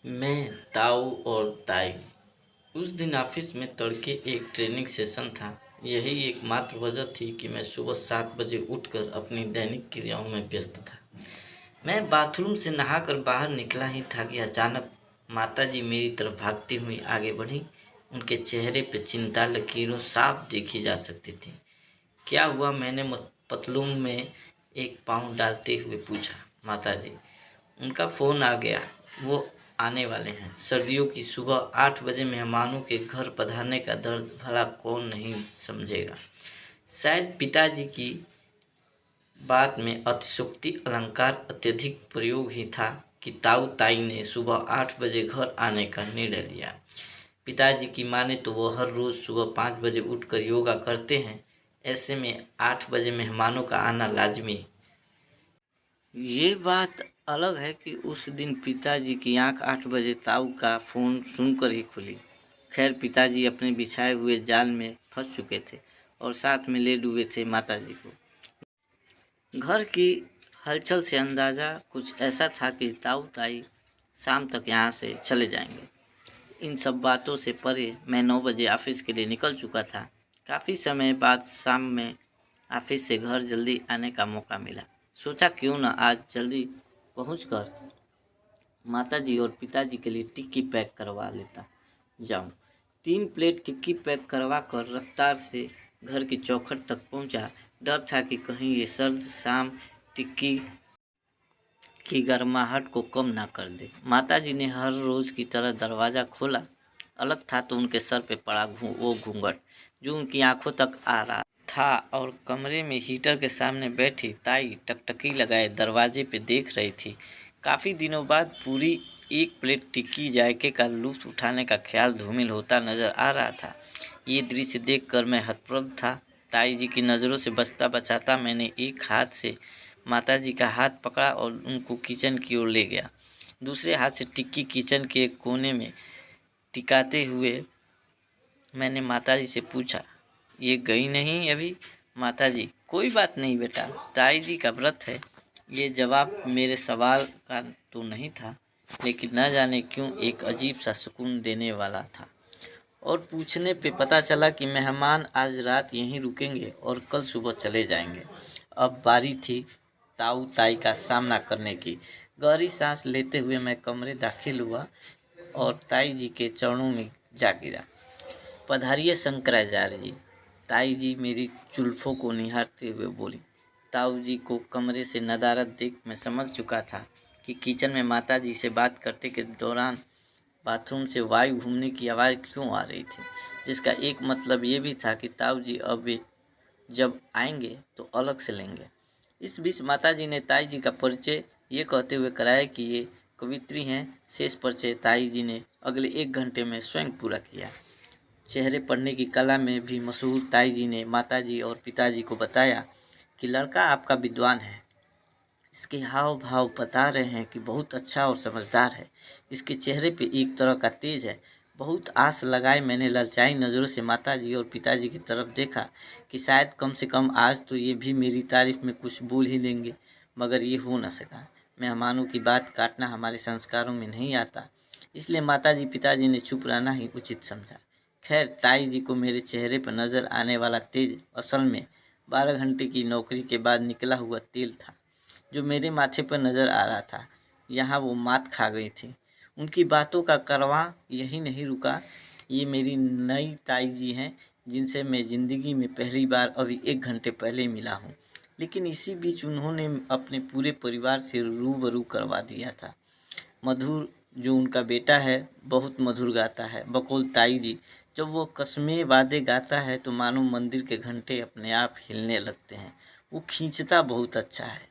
मैं, ताऊ और ताई। उस दिन ऑफिस में तड़के एक ट्रेनिंग सेशन था। यही एकमात्र वजह थी कि मैं सुबह 7 बजे उठकर अपनी दैनिक क्रियाओं में व्यस्त था। मैं बाथरूम से नहाकर बाहर निकला ही था कि अचानक माताजी मेरी तरफ भागती हुई आगे बढ़ी। उनके चेहरे पर चिंता लकीरों साफ देखी जा सकती थी। क्या हुआ? मैंने पतलून में एक पाँव डालते हुए पूछा। माताजी, उनका फ़ोन आ गया, वो आने वाले हैं। सर्दियों की सुबह 8 बजे मेहमानों के घर पधारने का दर्द भला कौन नहीं समझेगा। शायद पिताजी की बात में अतिशयोक्ति अलंकार अत्यधिक प्रयोग ही था कि ताऊ ताई ने सुबह 8 बजे घर आने का निर्णय लिया। पिताजी की माने तो वो हर रोज़ सुबह 5 बजे उठकर योगा करते हैं। ऐसे में 8 बजे मेहमानों का आना लाजमी। ये बात अलग है कि उस दिन पिताजी की आंख 8 बजे ताऊ का फ़ोन सुनकर ही खुली। खैर, पिताजी अपने बिछाए हुए जाल में फंस चुके थे और साथ में ले डूबे थे माताजी को। घर की हलचल से अंदाज़ा कुछ ऐसा था कि ताऊ ताई शाम तक यहाँ से चले जाएंगे। इन सब बातों से परे मैं 9 बजे ऑफिस के लिए निकल चुका था। काफ़ी समय बाद शाम में ऑफिस से घर जल्दी आने का मौका मिला। सोचा क्यों न आज जल्दी पहुंचकर माताजी और पिताजी के लिए टिक्की पैक करवा लेता जाऊं। 3 प्लेट टिक्की पैक करवा कर रफ्तार से घर की चौखट तक पहुंचा। डर था कि कहीं ये सर्द शाम टिक्की की गर्माहट को कम ना कर दे। माताजी ने हर रोज़ की तरह दरवाज़ा खोला। अलग था तो उनके सर पे पड़ा वो घूंघट जो उनकी आंखों तक आ रहा था, और कमरे में हीटर के सामने बैठी ताई टकटकी लगाए दरवाजे पे देख रही थी। काफ़ी दिनों बाद पूरी 1 प्लेट टिक्की जायके का लुत्फ़ उठाने का ख्याल धूमिल होता नज़र आ रहा था। ये दृश्य देखकर मैं हतप्रभ था। ताई जी की नज़रों से बचता बचाता मैंने एक हाथ से माताजी का हाथ पकड़ा और उनको किचन की ओर ले गया। दूसरे हाथ से टिक्की किचन के एक कोने में टिकाते हुए मैंने माताजी से पूछा, ये गई नहीं अभी? माताजी, कोई बात नहीं बेटा, ताई जी का व्रत है। ये जवाब मेरे सवाल का तो नहीं था, लेकिन न जाने क्यों एक अजीब सा सुकून देने वाला था। और पूछने पे पता चला कि मेहमान आज रात यहीं रुकेंगे और कल सुबह चले जाएंगे। अब बारी थी ताऊ ताई का सामना करने की। गहरी सांस लेते हुए मैं कमरे दाखिल हुआ और ताई जी के चरणों में जा गिरा। पधारिए शंकराचार्य जी। ताई जी मेरी जुल्फों को निहारते हुए बोली। ताऊ जी को कमरे से नदारद देख मैं समझ चुका था कि किचन में माता जी से बात करते के दौरान बाथरूम से वायु घूमने की आवाज़ क्यों आ रही थी, जिसका एक मतलब ये भी था कि ताऊ जी अब जब आएंगे तो अलग से लेंगे। इस बीच माताजी ने ताई जी का परिचय ये कहते हुए कराया कि ये कवित्री हैं। शेष परिचय ताई जी ने अगले 1 घंटे में स्वयं पूरा किया। चेहरे पढ़ने की कला में भी मशहूर ताई जी ने माताजी और पिताजी को बताया कि लड़का आपका विद्वान है। इसके हाव भाव बता रहे हैं कि बहुत अच्छा और समझदार है। इसके चेहरे पे एक तरह का तेज है। बहुत आस लगाए मैंने ललचाई नज़रों से माताजी और पिताजी की तरफ देखा कि शायद कम से कम आज तो ये भी मेरी तारीफ में कुछ बोल ही देंगे, मगर ये हो न सका। मेहमानों की बात काटना हमारे संस्कारों में नहीं आता, इसलिए माताजी पिताजी ने चुप रहना ही उचित समझा। खैर, ताई जी को मेरे चेहरे पर नज़र आने वाला तेज असल में 12 घंटे की नौकरी के बाद निकला हुआ तेल था जो मेरे माथे पर नज़र आ रहा था। यहाँ वो मात खा गई थी। उनकी बातों का करवां यही नहीं रुका। ये मेरी नई ताई जी हैं, जिनसे मैं ज़िंदगी में पहली बार अभी 1 घंटे पहले मिला हूँ, लेकिन इसी बीच उन्होंने अपने पूरे परिवार से रूबरू करवा दिया था। मधुर, जो उनका बेटा है, बहुत मधुर गाता है। बकौल ताई जी, जब वो कस्में वादे गाता है तो मानो मंदिर के घंटे अपने आप हिलने लगते हैं। वो खींचता बहुत अच्छा है।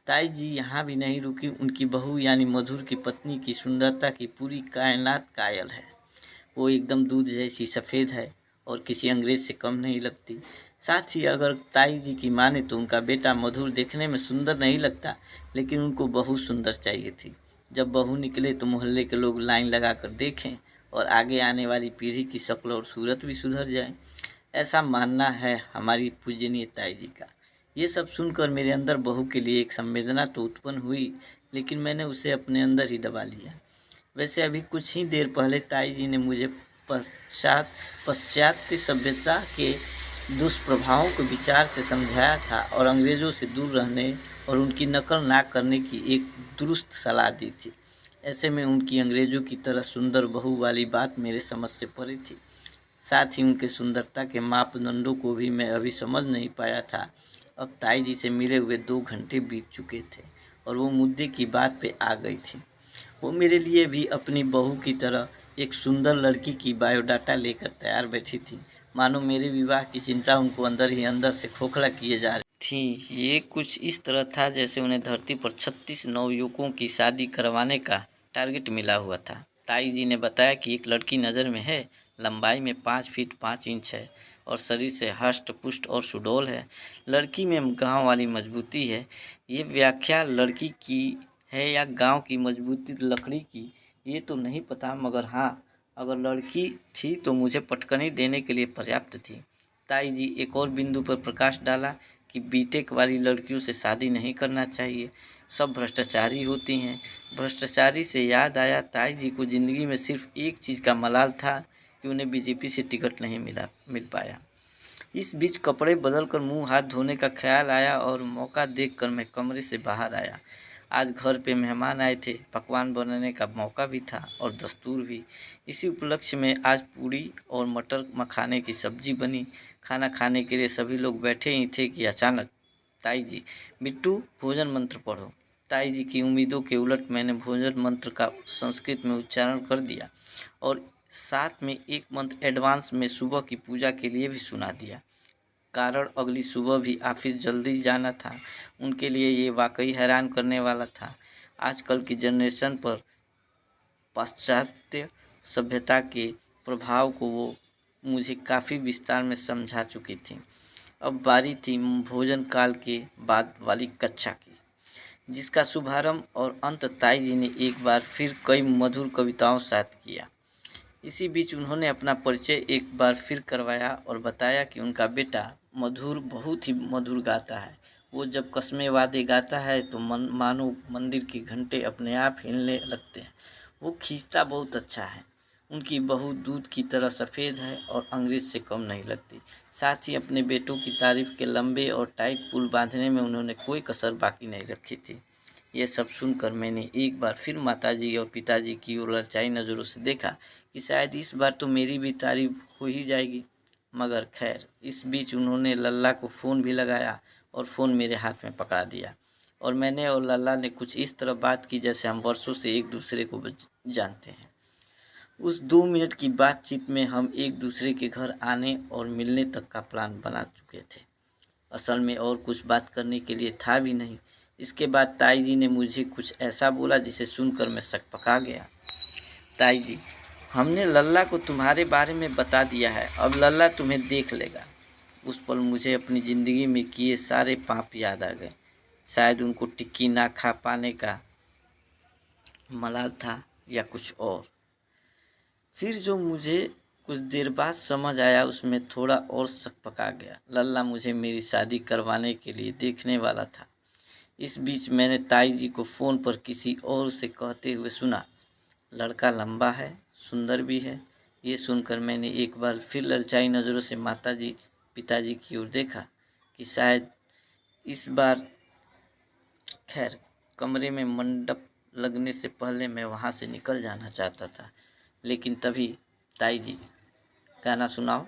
ताई जी यहाँ भी नहीं रुकी। उनकी बहू यानी मधुर की पत्नी की सुंदरता की पूरी कायनात कायल है। वो एकदम दूध जैसी सफ़ेद है और किसी अंग्रेज से कम नहीं लगती। साथ ही अगर ताई जी की माने तो उनका बेटा मधुर देखने में सुंदर नहीं लगता, लेकिन उनको बहू सुंदर चाहिए थी। जब बहू निकले तो मोहल्ले के लोग लाइन लगा कर देखें और आगे आने वाली पीढ़ी की शक्ल और सूरत भी सुधर जाए, ऐसा मानना है हमारी पूजनीय ताई जी का। ये सब सुनकर मेरे अंदर बहू के लिए एक संवेदना तो उत्पन्न हुई, लेकिन मैंने उसे अपने अंदर ही दबा लिया। वैसे अभी कुछ ही देर पहले ताई जी ने मुझे पाश्चात्य सभ्यता के दुष्प्रभावों को विचार से समझाया था और अंग्रेज़ों से दूर रहने और उनकी नकल ना करने की एक दुरुस्त सलाह दी थी। ऐसे में उनकी अंग्रेज़ों की तरह सुंदर बहू वाली बात मेरे समझ से परे थी। साथ ही उनके सुंदरता के मापदंडों को भी मैं अभी समझ नहीं पाया था। अब ताई जी से मिले हुए 2 घंटे बीत चुके थे और वो मुद्दे की बात पे आ गई थी। वो मेरे लिए भी अपनी बहू की तरह एक सुंदर लड़की की बायोडाटा लेकर तैयार बैठी थी, मानो मेरे विवाह की चिंता उनको अंदर ही अंदर से खोखला किए जा रही थी। ये कुछ इस तरह था जैसे उन्हें धरती पर 36 नवयुवकों की शादी करवाने का टारगेट मिला हुआ था। ताई जी ने बताया कि एक लड़की नज़र में है, लंबाई में 5 फीट 5 इंच है और शरीर से हष्ट पुष्ट और सुडौल है। लड़की में गांव वाली मजबूती है। ये व्याख्या लड़की की है या गांव की मजबूती लकड़ी की, ये तो नहीं पता, मगर हाँ, अगर लड़की थी तो मुझे पटकनी देने के लिए पर्याप्त थी। ताई जी एक और बिंदु पर प्रकाश डाला कि बीटेक वाली लड़कियों से शादी नहीं करना चाहिए, सब भ्रष्टाचारी होती हैं। भ्रष्टाचारी से याद आया, ताई जी को ज़िंदगी में सिर्फ एक चीज़ का मलाल था कि उन्हें बीजेपी से टिकट नहीं मिल पाया। इस बीच कपड़े बदलकर मुंह हाथ धोने का ख्याल आया और मौका देखकर मैं कमरे से बाहर आया। आज घर पे मेहमान आए थे, पकवान बनाने का मौका भी था और दस्तूर भी। इसी उपलक्ष्य में आज पूड़ी और मटर मखाने की सब्जी बनी। खाना खाने के लिए सभी लोग बैठे ही थे कि अचानक ताई जी, बिट्टू भोजन मंत्र पढ़ो। ताई जी की उम्मीदों के उलट मैंने भोजन मंत्र का संस्कृत में उच्चारण कर दिया और साथ में एक मंत्र एडवांस में सुबह की पूजा के लिए भी सुना दिया। कारण अगली सुबह भी ऑफिस जल्दी जाना था। उनके लिए ये वाकई हैरान करने वाला था। आजकल की जनरेशन पर पाश्चात्य सभ्यता के प्रभाव को वो मुझे काफ़ी विस्तार में समझा चुकी थी। अब बारी थी भोजन काल के बाद वाली कक्षा की, जिसका शुभारंभ और अंत ताई जी ने एक बार फिर कई मधुर कविताओं साथ किया। इसी बीच उन्होंने अपना परिचय एक बार फिर करवाया और बताया कि उनका बेटा मधुर बहुत ही मधुर गाता है। वो जब कस्मे वादे गाता है तो मानो मंदिर के घंटे अपने आप हिलने लगते हैं। वो खींचता बहुत अच्छा है। उनकी बहू दूध की तरह सफ़ेद है और अंग्रेज से कम नहीं लगती। साथ ही अपने बेटों की तारीफ के लंबे और टाइट पुल बांधने में उन्होंने कोई कसर बाकी नहीं रखी थी। ये सब सुनकर मैंने एक बार फिर माताजी और पिताजी की ओर ललचाई नज़रों से देखा कि शायद इस बार तो मेरी भी तारीफ हो ही जाएगी। मगर खैर, इस बीच उन्होंने लल्ला को फ़ोन भी लगाया और फ़ोन मेरे हाथ में पकड़ा दिया और मैंने और लल्ला ने कुछ इस तरह बात की जैसे हम वर्षों से एक दूसरे को जानते हैं। उस 2 मिनट की बातचीत में हम एक दूसरे के घर आने और मिलने तक का प्लान बना चुके थे। असल में और कुछ बात करने के लिए था भी नहीं। इसके बाद ताई जी ने मुझे कुछ ऐसा बोला जिसे सुनकर मैं सकपका गया। ताई जी, हमने लल्ला को तुम्हारे बारे में बता दिया है, अब लल्ला तुम्हें देख लेगा। उस पल मुझे अपनी ज़िंदगी में किए सारे पाप याद आ गए। शायद उनको टिक्की ना खा पाने का मलाल था या कुछ और। फिर जो मुझे कुछ देर बाद समझ आया उसमें थोड़ा और सकपका गया। लल्ला मुझे मेरी शादी करवाने के लिए देखने वाला था। इस बीच मैंने ताई जी को फ़ोन पर किसी और से कहते हुए सुना, लड़का लंबा है, सुंदर भी है। ये सुनकर मैंने एक बार फिर ललचाई नज़रों से माताजी पिताजी की ओर देखा कि शायद इस बार खैर, कमरे में मंडप लगने से पहले मैं वहाँ से निकल जाना चाहता था, लेकिन तभी ताई जी, गाना सुनाओ।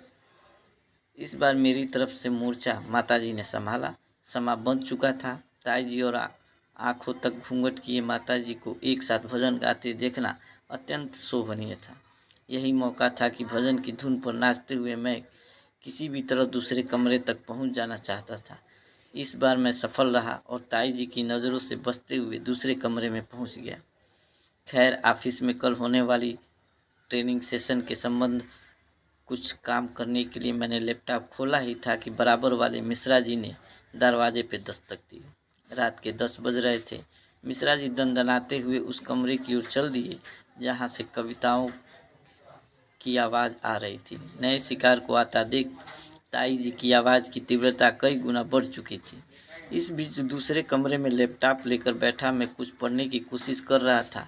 इस बार मेरी तरफ से मोर्चा माताजी ने संभाला। समा बंध चुका था। ताई जी और आंखों तक घूंघट किए माताजी को एक साथ भजन गाते देखना अत्यंत शोभनीय था। यही मौका था कि भजन की धुन पर नाचते हुए मैं किसी भी तरह दूसरे कमरे तक पहुंच जाना चाहता था। इस बार मैं सफल रहा और ताई जी की नज़रों से बचते हुए दूसरे कमरे में पहुंच गया। खैर, ऑफिस में कल होने वाली ट्रेनिंग सेशन के संबंध कुछ काम करने के लिए मैंने लैपटॉप खोला ही था कि बराबर वाले मिश्रा जी ने दरवाजे पे दस्तक दी। रात के 10 बज रहे थे। मिश्रा जी दनदनाते हुए उस कमरे की ओर चल दिए जहाँ से कविताओं की आवाज़ आ रही थी। नए शिकार को आता देख ताई जी की आवाज़ की तीव्रता कई गुना बढ़ चुकी थी। इस बीच दूसरे कमरे में लैपटॉप लेकर बैठा मैं कुछ पढ़ने की कोशिश कर रहा था।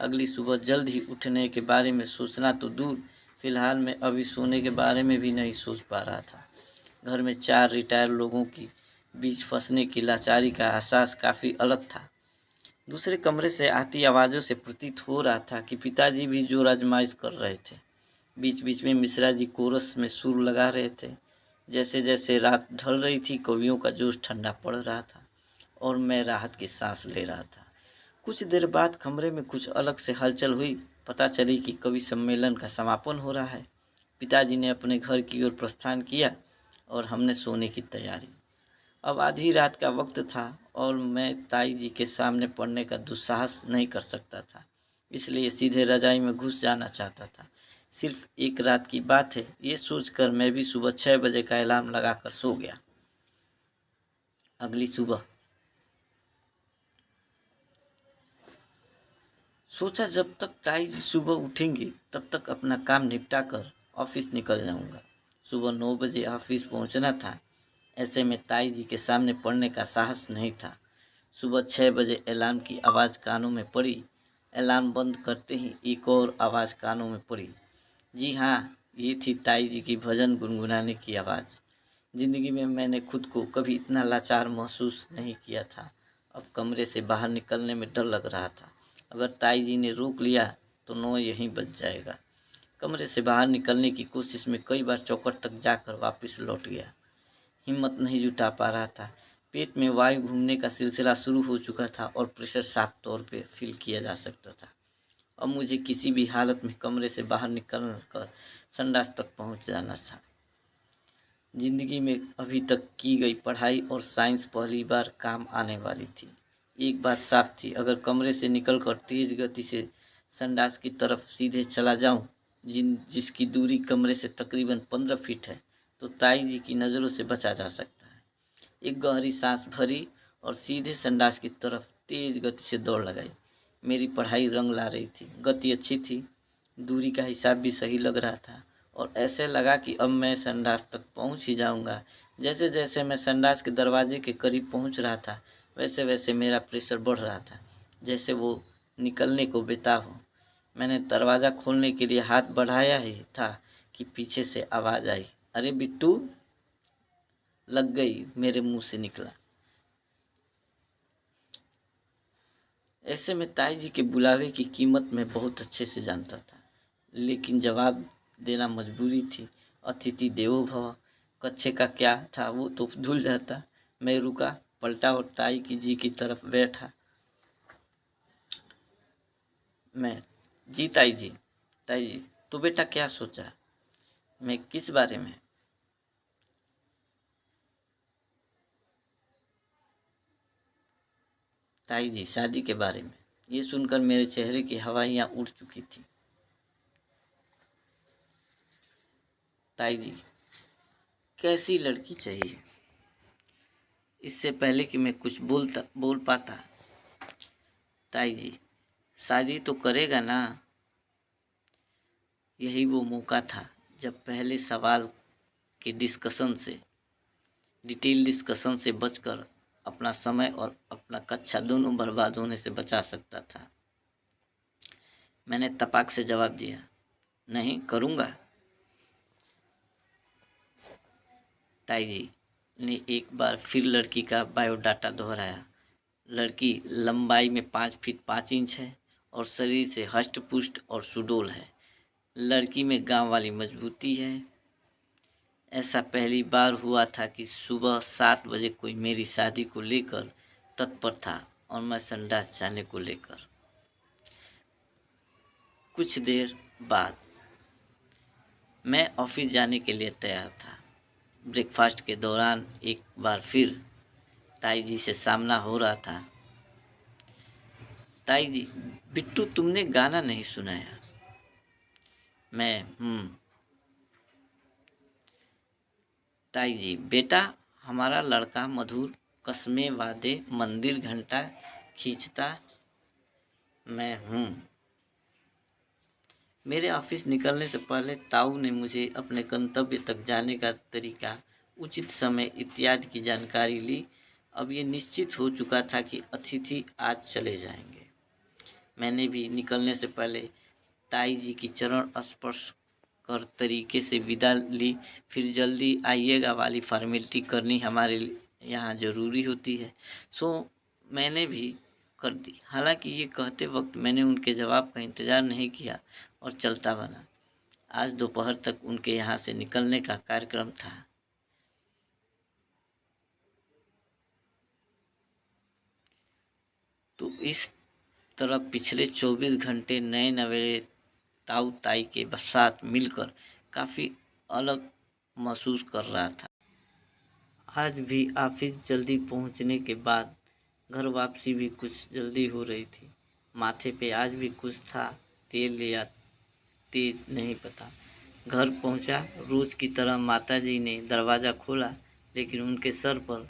अगली सुबह जल्द ही उठने के बारे में सोचना तो दूर, फिलहाल मैं अभी सोने के बारे में भी नहीं सोच पा रहा था। घर में 4 रिटायर लोगों की बीच फंसने की लाचारी का एहसास काफ़ी अलग था। दूसरे कमरे से आती आवाज़ों से प्रतीत हो रहा था कि पिताजी भी जोर आजमाइश कर रहे थे। बीच बीच में मिश्रा जी कोरस में सुर लगा रहे थे। जैसे जैसे रात ढल रही थी, कवियों का जोश ठंडा पड़ रहा था और मैं राहत की सांस ले रहा था। कुछ देर बाद कमरे में कुछ अलग से हलचल हुई। पता चली कि कवि सम्मेलन का समापन हो रहा है। पिताजी ने अपने घर की ओर प्रस्थान किया और हमने सोने की तैयारी। अब आधी रात का वक्त था और मैं ताई जी के सामने पढ़ने का दुस्साहस नहीं कर सकता था, इसलिए सीधे रजाई में घुस जाना चाहता था। सिर्फ एक रात की बात है, ये सोचकर मैं भी सुबह 6 बजे का अलार्म लगाकर सो गया। अगली सुबह सोचा जब तक ताई जी सुबह उठेंगी तब तक अपना काम निपटा कर ऑफिस निकल जाऊंगा। सुबह 9 बजे ऑफिस पहुंचना था। ऐसे में ताई जी के सामने पढ़ने का साहस नहीं था। सुबह 6 बजे अलार्म की आवाज़ कानों में पड़ी। अलार्म बंद करते ही एक और आवाज़ कानों में पड़ी। जी हाँ, ये थी ताई जी की भजन गुनगुनाने की आवाज़। ज़िंदगी में मैंने खुद को कभी इतना लाचार महसूस नहीं किया था। अब कमरे से बाहर निकलने में डर लग रहा था। अगर ताई जी ने रोक लिया तो 9 यहीं बज जाएगा। कमरे से बाहर निकलने की कोशिश में कई बार चौखट तक जाकर वापस लौट गया। हिम्मत नहीं जुटा पा रहा था। पेट में वायु घूमने का सिलसिला शुरू हो चुका था और प्रेशर साफ तौर पे फील किया जा सकता था। अब मुझे किसी भी हालत में कमरे से बाहर निकल कर संडास तक पहुंच जाना था। जिंदगी में अभी तक की गई पढ़ाई और साइंस पहली बार काम आने वाली थी। एक बात साफ थी, अगर कमरे से निकलकर तेज गति से संडास की तरफ सीधे चला जाऊं, जिसकी दूरी कमरे से तकरीबन 15 फीट है, तो ताई जी की नज़रों से बचा जा सकता है। एक गहरी सांस भरी और सीधे संडास की तरफ तेज गति से दौड़ लगाई। मेरी पढ़ाई रंग ला रही थी, गति अच्छी थी, दूरी का हिसाब भी सही लग रहा था और ऐसे लगा कि अब मैं संडास तक पहुंच ही जाऊंगा। जैसे जैसे मैं संडास के दरवाजे के करीब पहुंच रहा था, वैसे वैसे मेरा प्रेशर बढ़ रहा था, जैसे वो निकलने को बेताब हो। मैंने दरवाज़ा खोलने के लिए हाथ बढ़ाया ही था कि पीछे से आवाज़ आई, अरे बिट्टू। लग गई, मेरे मुंह से निकला। ऐसे में ताई जी के बुलावे की कीमत मैं बहुत अच्छे से जानता था, लेकिन जवाब देना मजबूरी थी। अतिथि देवो भव, कच्छे का क्या था वो तो भूल जाता। मैं रुका, पलटा और ताई की जी की तरफ बैठा। मैं, जी ताई जी। ताई जी, तो बेटा क्या सोचा? मैं, किस बारे में? ताई जी, शादी के बारे में। ये सुनकर मेरे चेहरे की हवाइयाँ उड़ चुकी थी। ताई जी, कैसी लड़की चाहिए? इससे पहले कि मैं कुछ बोल पाता, ताई जी, शादी तो करेगा ना? यही वो मौका था जब पहले सवाल के डिटेल डिस्कशन से बचकर अपना समय और अपना कक्षा दोनों बर्बाद होने से बचा सकता था। मैंने तपाक से जवाब दिया, नहीं करूँगा। ताई जी ने एक बार फिर लड़की का बायोडाटा दोहराया। लड़की लंबाई में 5 फीट 5 इंच है और शरीर से हष्ट पुष्ट और सुडौल है। लड़की में गांव वाली मजबूती है। ऐसा पहली बार हुआ था कि सुबह 7 बजे कोई मेरी शादी को लेकर तत्पर था और मैं संडास जाने को लेकर। कुछ देर बाद मैं ऑफिस जाने के लिए तैयार था। ब्रेकफास्ट के दौरान एक बार फिर ताई जी से सामना हो रहा था। ताई जी, बिट्टू तुमने गाना नहीं सुनाया। मैं, ताई जी, बेटा हमारा लड़का मधुर कस्मे वादे मंदिर घंटा खींचता। मैं, मेरे ऑफिस निकलने से पहले ताऊ ने मुझे अपने गंतव्य तक जाने का तरीका, उचित समय इत्यादि की जानकारी ली। अब ये निश्चित हो चुका था कि अतिथि आज चले जाएंगे। मैंने भी निकलने से पहले ताई जी की चरण स्पर्श कर तरीके से विदा ली। फिर जल्दी आइएगा वाली फॉर्मेलिटी करनी हमारे यहाँ ज़रूरी होती है, सो मैंने भी कर दी। हालांकि ये कहते वक्त मैंने उनके जवाब का इंतज़ार नहीं किया और चलता बना। आज दोपहर तक उनके यहाँ से निकलने का कार्यक्रम था। तो इस तरह पिछले 24 घंटे नए नवेले ताऊ ताई के साथ मिलकर काफ़ी अलग महसूस कर रहा था। आज भी ऑफिस जल्दी पहुंचने के बाद घर वापसी भी कुछ जल्दी हो रही थी। माथे पे आज भी कुछ था, तेल या तेज नहीं पता। घर पहुंचा, रोज की तरह माताजी ने दरवाज़ा खोला, लेकिन उनके सर पर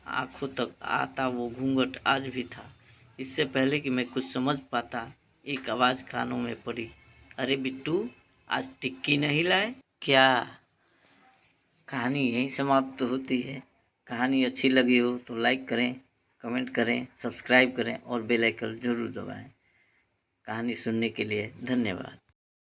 आंखों तक आता वो घूंघट आज भी था। इससे पहले कि मैं कुछ समझ पाता, एक आवाज़ कानों में पड़ी, अरे बिट्टू, आज टिक्की नहीं लाए क्या? कहानी यहीं समाप्त होती है। कहानी अच्छी लगी हो तो लाइक करें, कमेंट करें, सब्सक्राइब करें और बेल आइकन जरूर दबाएं। कहानी सुनने के लिए धन्यवाद।